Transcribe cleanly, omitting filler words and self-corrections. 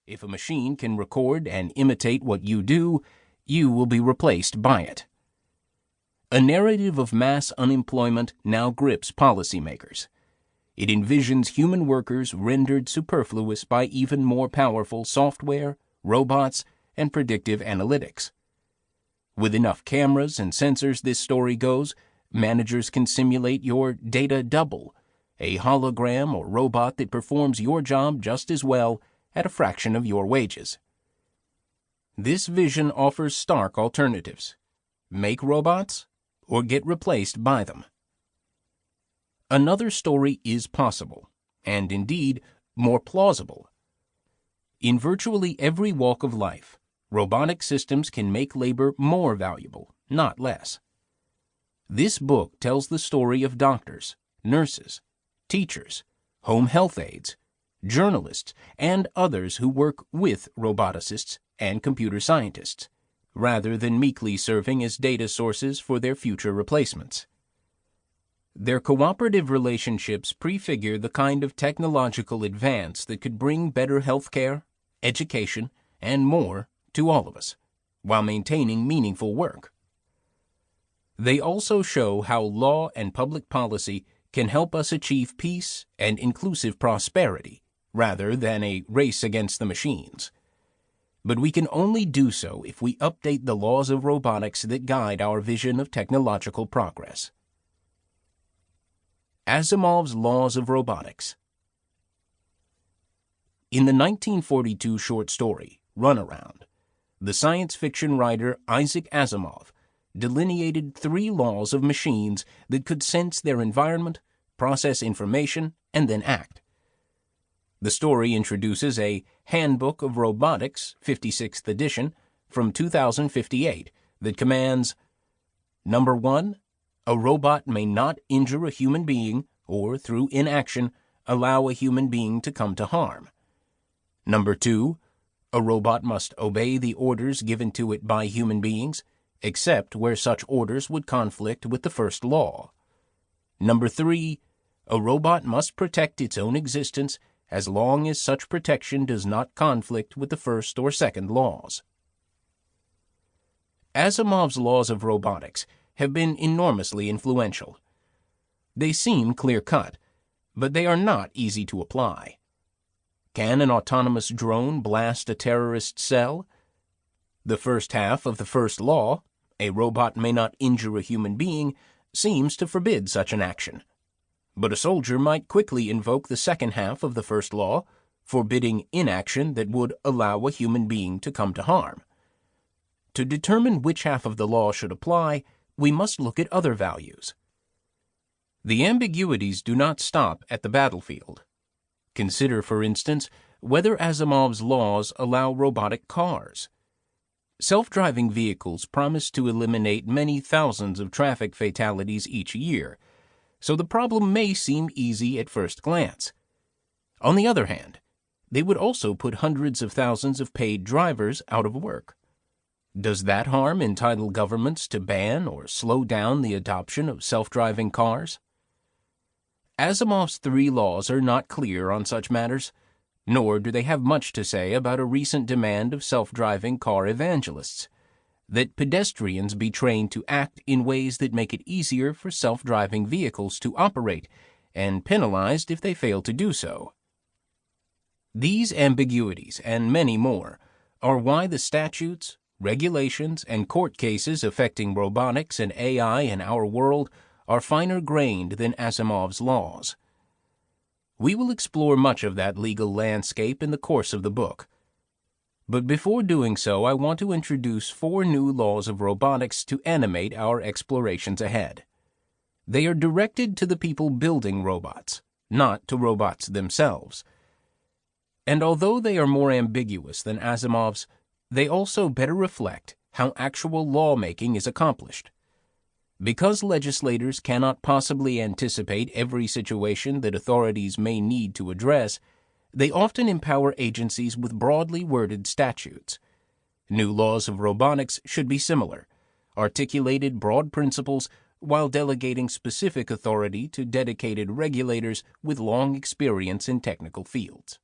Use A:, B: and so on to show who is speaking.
A: If a machine can record and imitate what you do, you will be replaced by it. A narrative of mass unemployment now grips policymakers. It envisions human workers rendered superfluous by even more powerful software, robots, and predictive analytics. With enough cameras and sensors, this story goes, managers can simulate your data double, a hologram or robot that performs your job just as well at a fraction of your wages. This vision offers stark alternatives: make robots or get replaced by them. Another story is possible, and indeed more plausible. In virtually every walk of life, robotic systems can make labor more valuable, not less. This book tells the story of doctors, nurses, teachers, home health aides, journalists, and others who work with roboticists and computer scientists, rather than meekly serving as data sources for their future replacements. Their cooperative relationships prefigure the kind of technological advance that could bring better healthcare, education, and more to all of us, while maintaining meaningful work. They also show how law and public policy can help us achieve peace and inclusive prosperity, rather than a race against the machines. But we can only do so if we update the laws of robotics that guide our vision of technological progress. Asimov's Laws of Robotics. In the 1942 short story, Runaround, the science fiction writer Isaac Asimov delineated 3 laws of machines that could sense their environment, process information, and then act. The story introduces a Handbook of Robotics, 56th edition, from 2058, that commands: Number 1, a robot may not injure a human being or, through inaction, allow a human being to come to harm. Number 2, a robot must obey the orders given to it by human beings, except where such orders would conflict with the first law. Number 3, a robot must protect its own existence as long as such protection does not conflict with the first or second laws. Asimov's laws of robotics have been enormously influential. They seem clear-cut, but they are not easy to apply. Can an autonomous drone blast a terrorist cell? The first half of the first law, a robot may not injure a human being, seems to forbid such an action. But a soldier might quickly invoke the second half of the first law, forbidding inaction that would allow a human being to come to harm. To determine which half of the law should apply, we must look at other values. The ambiguities do not stop at the battlefield. Consider, for instance, whether Asimov's laws allow robotic cars. Self-driving vehicles promise to eliminate many thousands of traffic fatalities each year, so the problem may seem easy at first glance. On the other hand, they would also put hundreds of thousands of paid drivers out of work. Does that harm entitle governments to ban or slow down the adoption of self-driving cars? Asimov's 3 laws are not clear on such matters, nor do they have much to say about a recent demand of self-driving car evangelists, that pedestrians be trained to act in ways that make it easier for self-driving vehicles to operate, and penalized if they fail to do so. These ambiguities, and many more, are why the statutes, regulations, and court cases affecting robotics and AI in our world are finer-grained than Asimov's laws. We will explore much of that legal landscape in the course of the book. But before doing so, I want to introduce 4 new laws of robotics to animate our explorations ahead. They are directed to the people building robots, not to robots themselves. And although they are more ambiguous than Asimov's, they also better reflect how actual lawmaking is accomplished. Because legislators cannot possibly anticipate every situation that authorities may need to address, they often empower agencies with broadly worded statutes. New laws of robotics should be similar, articulated broad principles while delegating specific authority to dedicated regulators with long experience in technical fields.